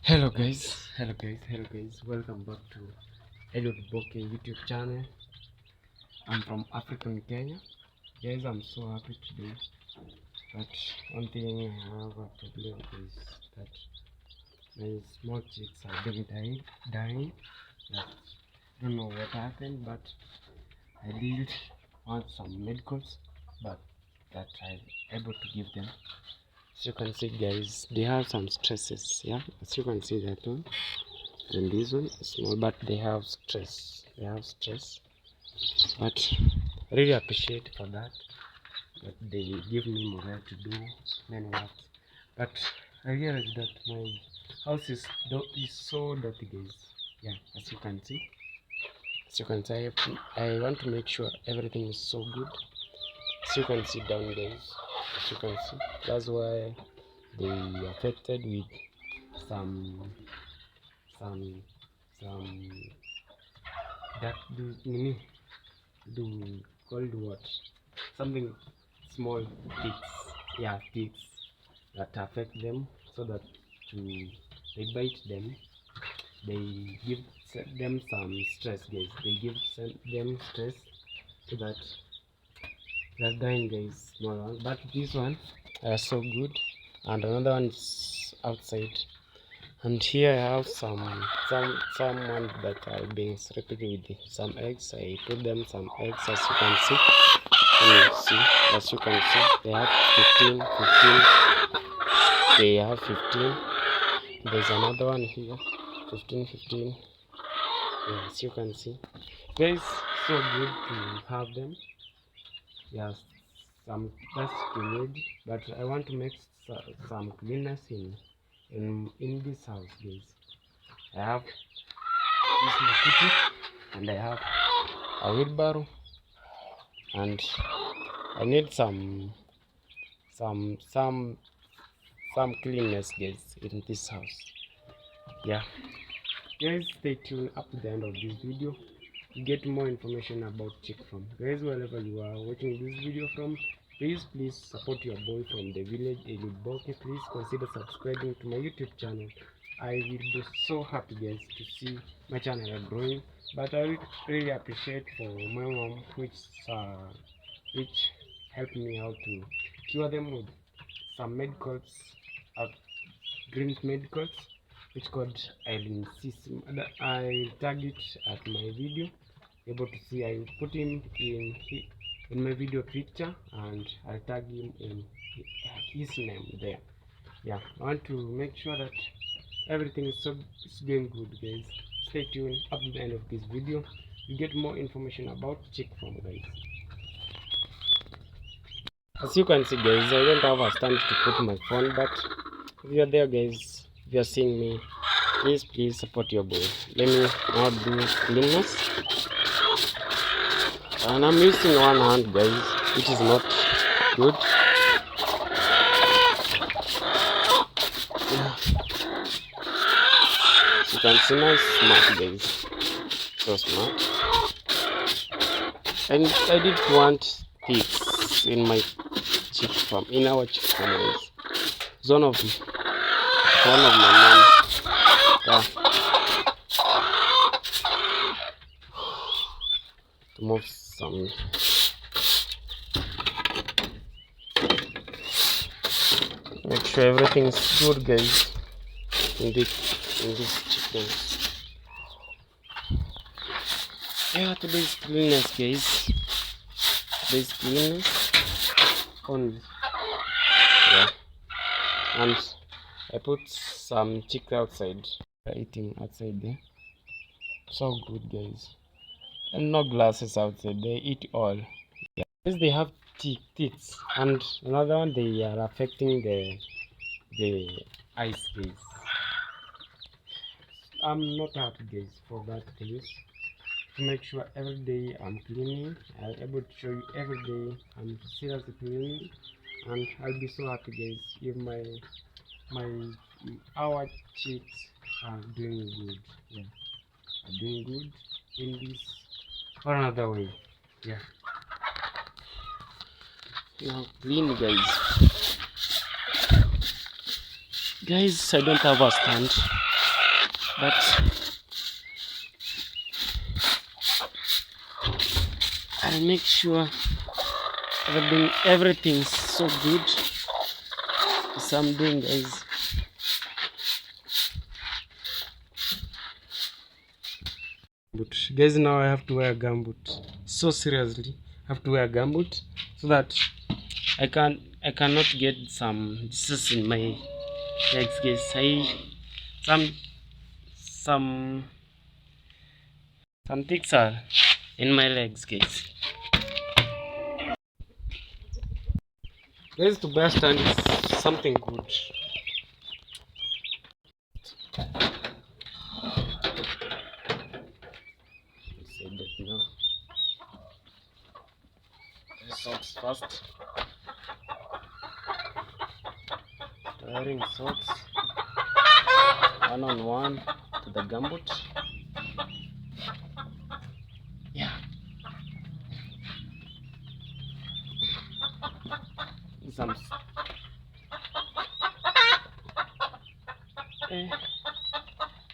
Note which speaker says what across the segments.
Speaker 1: Hello guys, welcome back to Elliot Boke YouTube channel. I'm from African Kenya. Guys, I'm so happy today, but one thing I have a problem is that my small chicks are being dying. That I don't know what happened, but I did want some medicals, but that I'm able to give them. As you can see guys, they have some stresses. Yeah, as you can see that one and this one is small, but they have stress, but I really appreciate for that they give me more to do many works. But I realized that my house is so dirty guys. Yeah, as you can see, I want to make sure everything is so good. As you can see down guys, as you can see, that's why they affected with some that do called what, something small ticks. Yeah, ticks that affect them, so that they bite them, they give them some stress guys. They give them stress, so that they're dying guys, small one. But this one are so good, and another one is outside. And here I have someone that are being slept with some eggs. I put them some eggs, as you can see. As you can see, they have 15. They have 15. There's another one here, 15. Yeah, as you can see, guys, so good to have them. Yes, some that's good, but I want to make some cleanness in this house guys. I have this mosquito, and I have a wheelbarrow, and I need some cleanness guys in this house. Yeah guys, stay tuned up to the end of this video to get more information about chick farm. Guys, wherever you are watching this video from, please support your boy from the village Eliboke. Please consider subscribing to my YouTube channel. I will be so happy guys to see my channel growing. But I really appreciate for my mom, which helped me out to cure them with some medicals, green medicals, which called cissg. I tag it at my video. Able to see, I put him in my video picture, and I'll tag him in his name there. Yeah, I want to make sure that everything is going good guys. Stay tuned up to the end of this video. You get more information about chick farm guys. As you can see guys, I don't have a stand to put my phone, but if you're there guys, if you're seeing me, please support your boy. Let me now do cleanness, and I'm using one hand guys, which is not good. Yeah, you can see my smart guys, so smart. And I did want pigs in my chick farm, in our chick farm guys. It's one of my mom. Yeah. To move some. Make sure everything is good guys in this chicken. Yeah, today's cleanness guys. Today's cleanness only. Yeah. And I put some chicks outside. They're eating outside there. So good guys. And no glasses outside. They eat all. Yeah. Because they have teeth. And another one, they are affecting the eyes guys. I'm not happy guys for that guys. To make sure every day I'm cleaning, I'm able to show you every day I'm seriously cleaning, and I'll be so happy guys if our chicks are doing good. Yeah, are doing good in this or another way. Yeah, now clean guys. I don't have a stand. but I'll make sure everything's so good as I'm doing, guys. But guys, now I have to wear a gumboot. So seriously, I have to wear a gumboot so that I cannot get some disease in my legs, guys. Some ticks are in my legs, guys. Guys, to bear stand is something good. Say that now. Socks first. Wearing socks. One on one to the gumboot. Yeah. Some.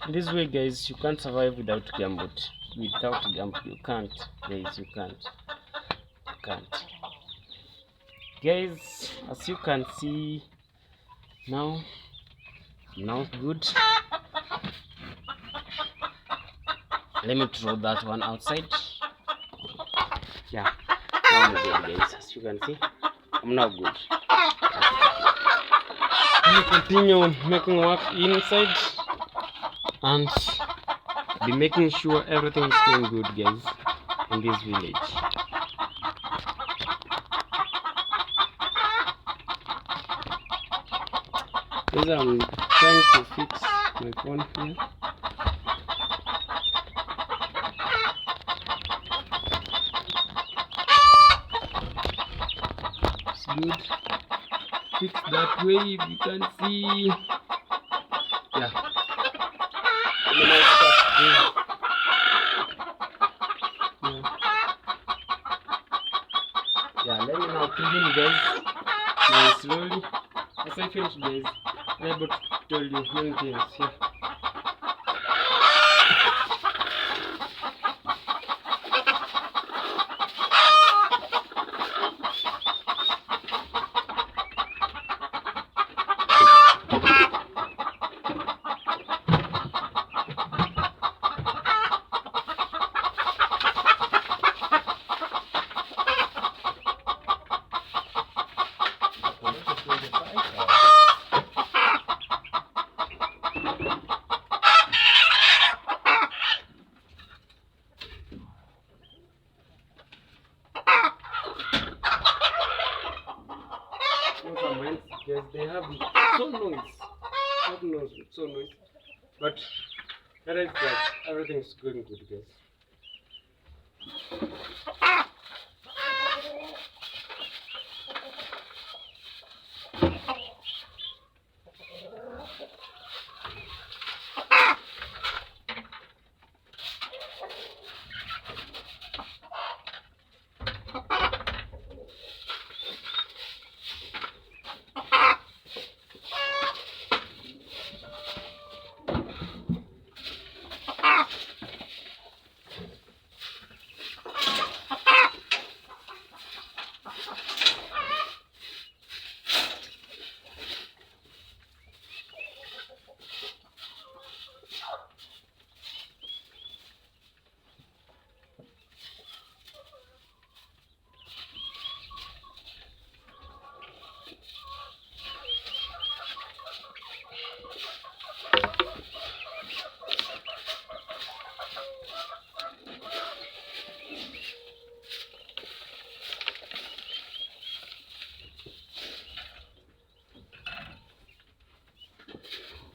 Speaker 1: This way, guys, you can't survive without gumboot. Without gumboot, you can't, guys. You can't. Guys, as you can see now good. Let me throw that one outside. Yeah, now I'm good, guys. As you can see, I'm now good. Let me continue making work inside and be making sure everything is going good, guys, in this village. Guys, I'm trying to fix my phone here. It's good. Fix that way, if you can see. Yeah. Yeah, let me now continue, guys. Now slowly, as I finish, guys, I'm able to tell you many things here. Yes, they have so noise. So noise. But that is that everything's going good, guys.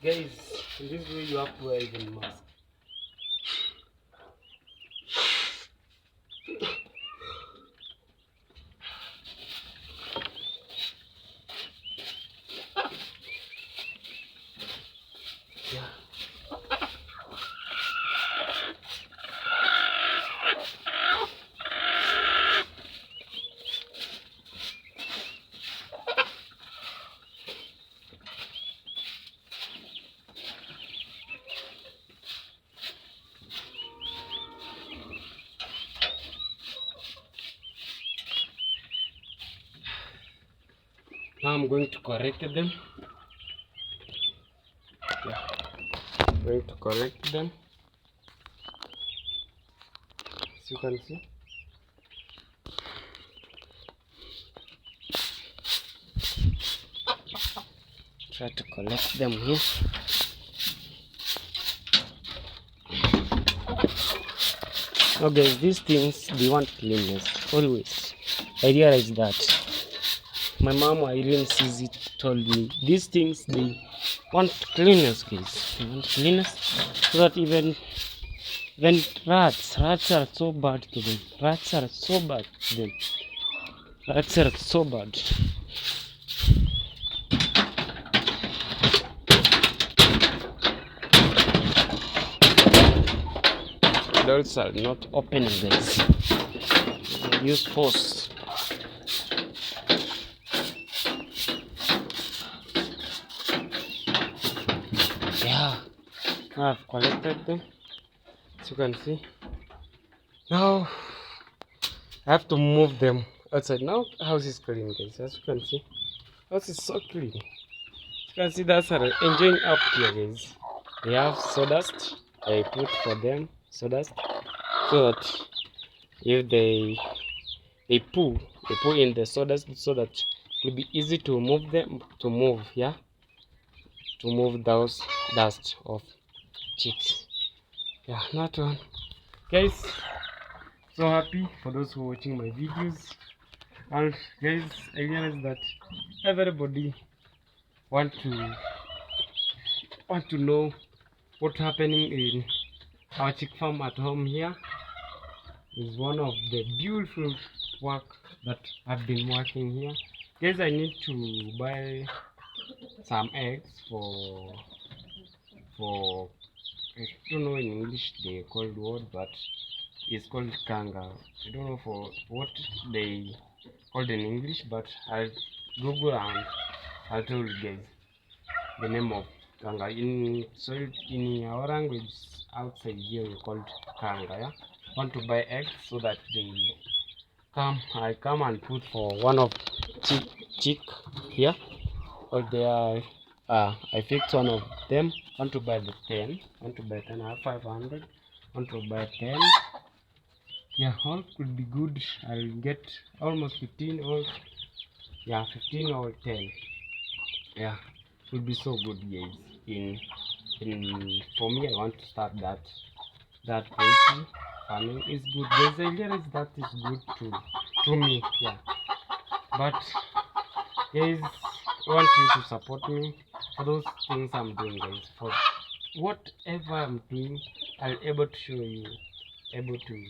Speaker 1: Guys, in this way you have to wear even mask. Yeah. Now I'm going to correct them. Yeah, I'm going to correct them. As you can see. Try to collect them here. Now guys, these things, they want cleanness always. I realized that. My mom, I didn't see it, told me these things, they want cleanness, guys. They want cleanness so that even rats are so bad to them. Rats are so bad to them. Rats are so bad. Doors are not opening, guys. Use force. Yeah, I've collected them, as you can see. Now I have to move them outside. Now house is clean, guys. As you can see, house is so clean. You can see that's are enjoying up here, guys. They have sawdust. I put for them sawdust so that if they poo in the sawdust so that it will be easy to move them yeah, to move those dust of chicks. Yeah, not one, guys. So happy for those who are watching my videos. And guys, I realize that everybody want to know what's happening in our chick farm at home. Here is one of the beautiful work that I've been working here, guys. I need to buy some eggs for I don't know in English the called word, but it's called kanga. I don't know for what they called in English, but I'll Google and I'll tell you guys the name of kanga. In our language outside here we call it kanga. Yeah, want to buy eggs so that they I come and put for one of chick here. Or they are I fixed one of them. Want to buy the 10. Want to buy 10. I have 500. Want to buy 10. Yeah, all could be good. I'll get almost 15 or 15 or 10. Yeah, it will be so good, guys. In for me, I want to start that poultry farming is good. Guys, I realize that is good to me. Yeah, but guys, I want you to support me for those things I'm doing, guys. For whatever I'm doing, I'll able to show you, able to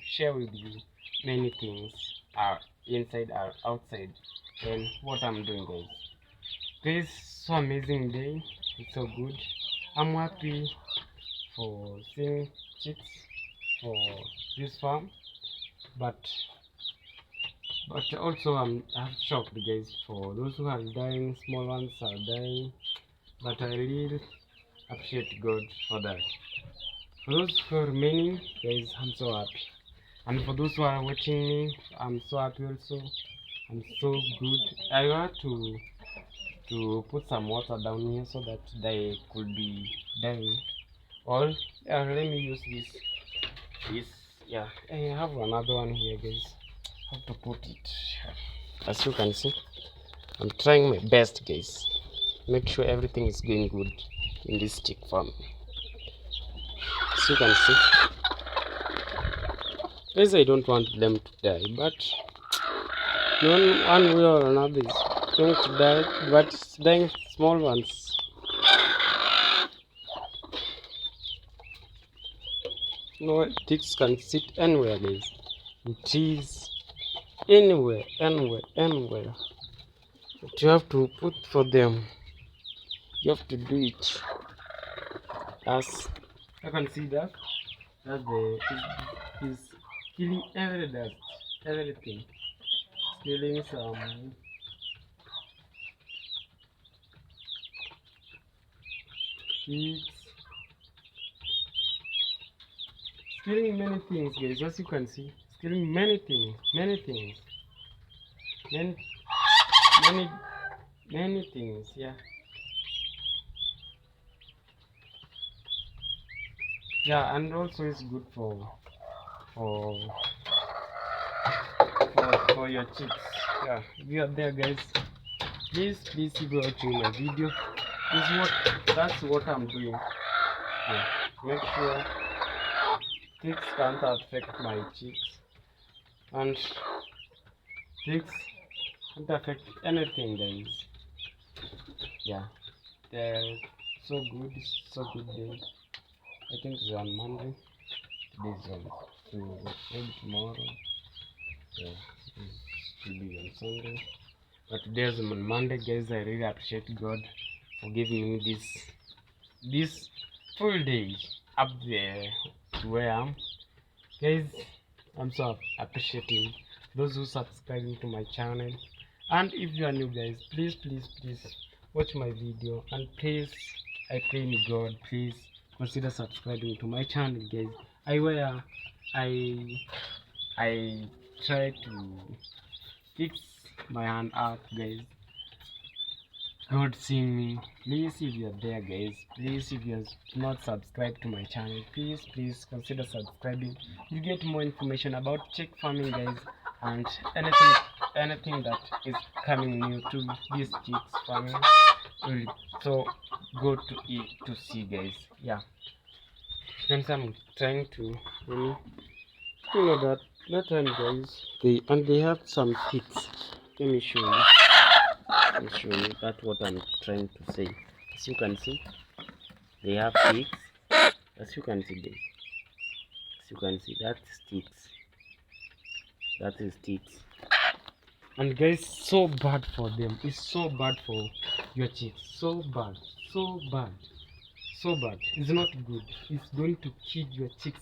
Speaker 1: share with you many things are inside or outside and what I'm doing, guys. This so amazing day. It's so good. I'm happy for seeing chicks for this farm, but also I'm shocked, guys, for those who are dying. Small ones are dying, but I really appreciate God for that. For those who are remaining, guys, I'm so happy. And for those who are watching me, I'm so happy also. I'm so good. I had to put some water down here so that they could be dying. Or let me use this. Yeah, I have another one here, guys. How to put it? As you can see, I'm trying my best, guys. Make sure everything is going good in this chick farm. As you can see, guys, I don't want them to die, but one way or another is going to die, but it's dying small ones. No, ticks can sit anywhere, guys. In trees, anywhere. But you have to put for them. You have to do it. As you can see that the is killing every dust, everything. Killing some pigs. Killing many things, guys. As you can see, it's killing many things. many things. Yeah. Yeah, and also it's good for for your chicks. Yeah, if you are there, guys, please keep watching my video. That's what I'm doing. Yeah, make sure ticks can't affect my chicks, and ticks can't affect anything, guys. Yeah, they're so good. It's so good day. I think it's on Monday. Today's on to maybe tomorrow. Yeah, it should be on Sunday. But today's on Monday, guys. I really appreciate God for giving me this full day up there to where I am. Guys, I'm so appreciative those who subscribing to my channel. And if you are new, guys, please watch my video, and please, I pray in God, please consider subscribing to my channel, guys. I try to fix my hand up, guys. God seeing me. Please, if you're there, guys, please, if you're not subscribed to my channel, please consider subscribing. You get more information about chick farming, guys, and anything that is coming new to this chicks farming. So go to it to see, guys. Yeah, since I'm trying to that time, guys, they have some ticks. Let me show you. That's what I'm trying to say. As you can see, they have ticks. As you can see, guys. As you can see, that's ticks. That is ticks. And guys, so bad for them. It's so bad for your chicks. So bad. So bad. So bad. It's not good. It's going to kill your chicks.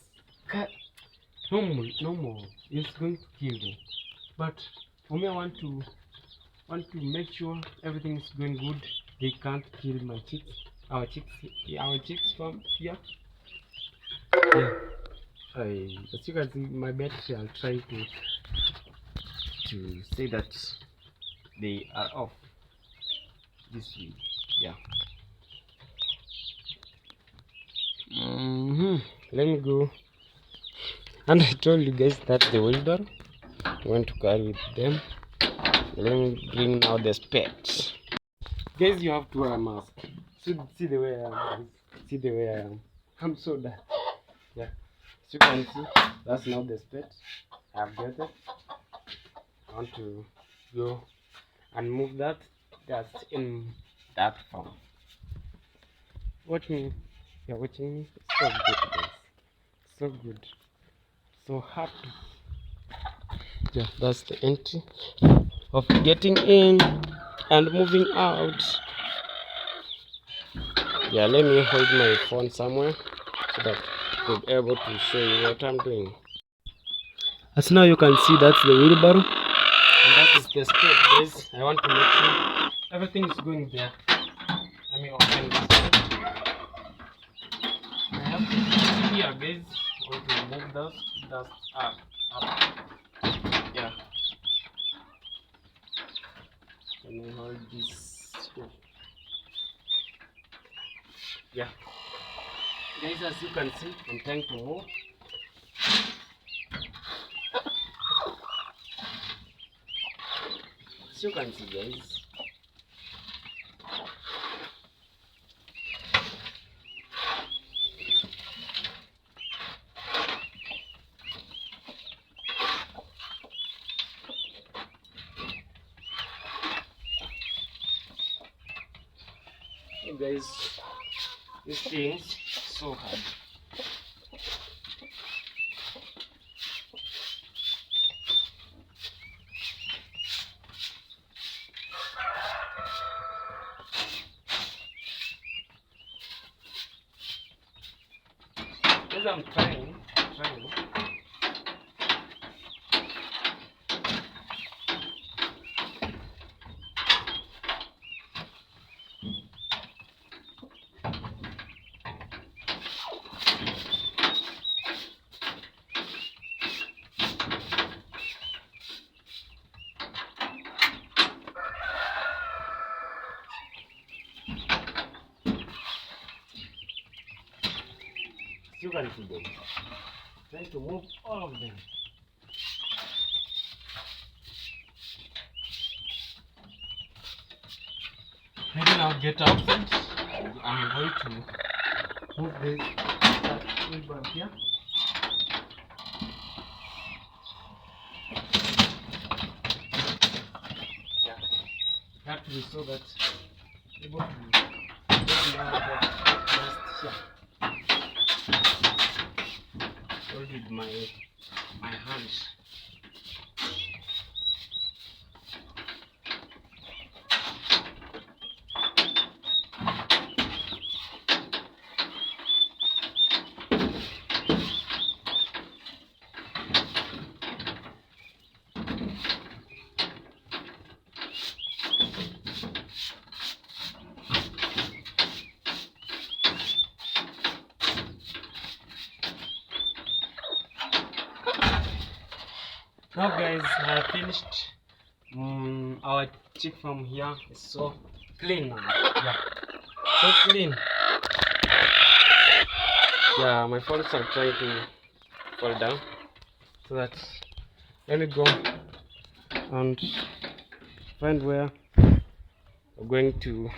Speaker 1: No more. It's going to kill them. But for me, I want to make sure everything is going good. They can't kill my chicks. Our chicks from here. Yeah. As you can see, my battery, I'll try to say that they are off this week. Yeah. Let me go. And I told you guys that the wheelbarrow I want to carry with them. Let me bring now the specs. Guys, you have to wear a mask. See the way I am, guys. See the way I am. I'm so bad. Yeah. As you can see, that's now the specs. I've got it. I want to go and move that. That's in that form. Watch me. You're watching me. It's so good, guys. So good. So happy. Yeah, that's the entry of getting in and moving out. Yeah, let me hold my phone somewhere so that I'll be able to show you what I'm doing. As now you can see, that's the wheelbarrow, and that is the step, guys. I want to make sure everything is going there. Let me open this. I have to here, guys. I want to move that up. Yeah. Let me hold this. Yeah. Guys, as you can see, I'm trying to move. As you can see, guys. Hey guys, this thing's so hard. As I'm trying. can see them. Trying to move all of them. Maybe now get outside. I'm going to move this wheelbarrow here. Yeah, that will so that able to get now just here. Hold with my hands. Now guys, I finished our chick from here. It's so clean now. Yeah, so clean. Yeah, my phones are trying to fall down, so that let me go and find where we're going to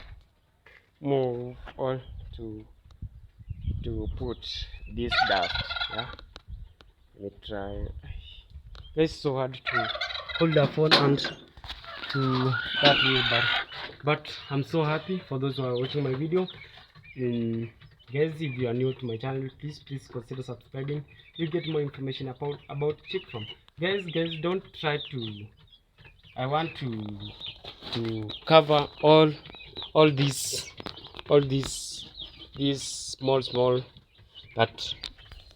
Speaker 1: move or to put this dust. Yeah, let me try. It's so hard to hold the phone and to that wheelbarrow, but I'm so happy for those who are watching my video. Guys, if you are new to my channel, please consider subscribing. You get more information about chick farm. Guys, don't try to. I want to cover all these small that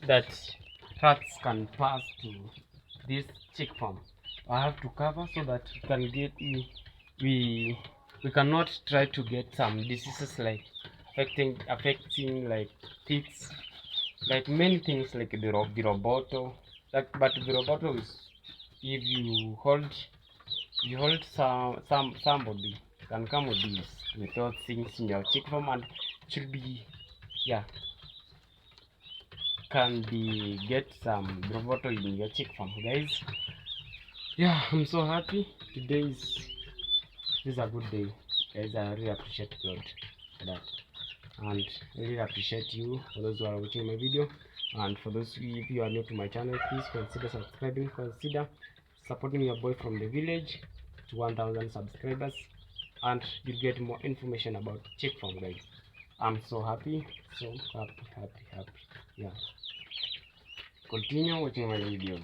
Speaker 1: rats can pass to this chick farm. I have to cover so that we can get we cannot try to get some diseases like affecting like ticks, like many things like the roboto. Like, but the roboto is if you hold somebody can come with this without things in your chick farm, and it should be, yeah, can be get some roboto in your chick farm, guys. Yeah, I'm so happy. Today is a good day, guys. I really appreciate God for that, and I really appreciate you for those who are watching my video, and for those if you are new to my channel, please consider subscribing, consider supporting your boy from the village to 1000 subscribers, and you get more information about chick farm, guys. I'm so happy, so happy. Yeah, continue watching my videos.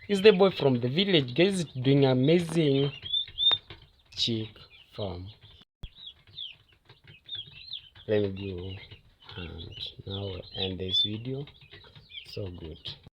Speaker 1: Is the boy from the village, guys, doing amazing chick farm. Let me go and now end this video. So good.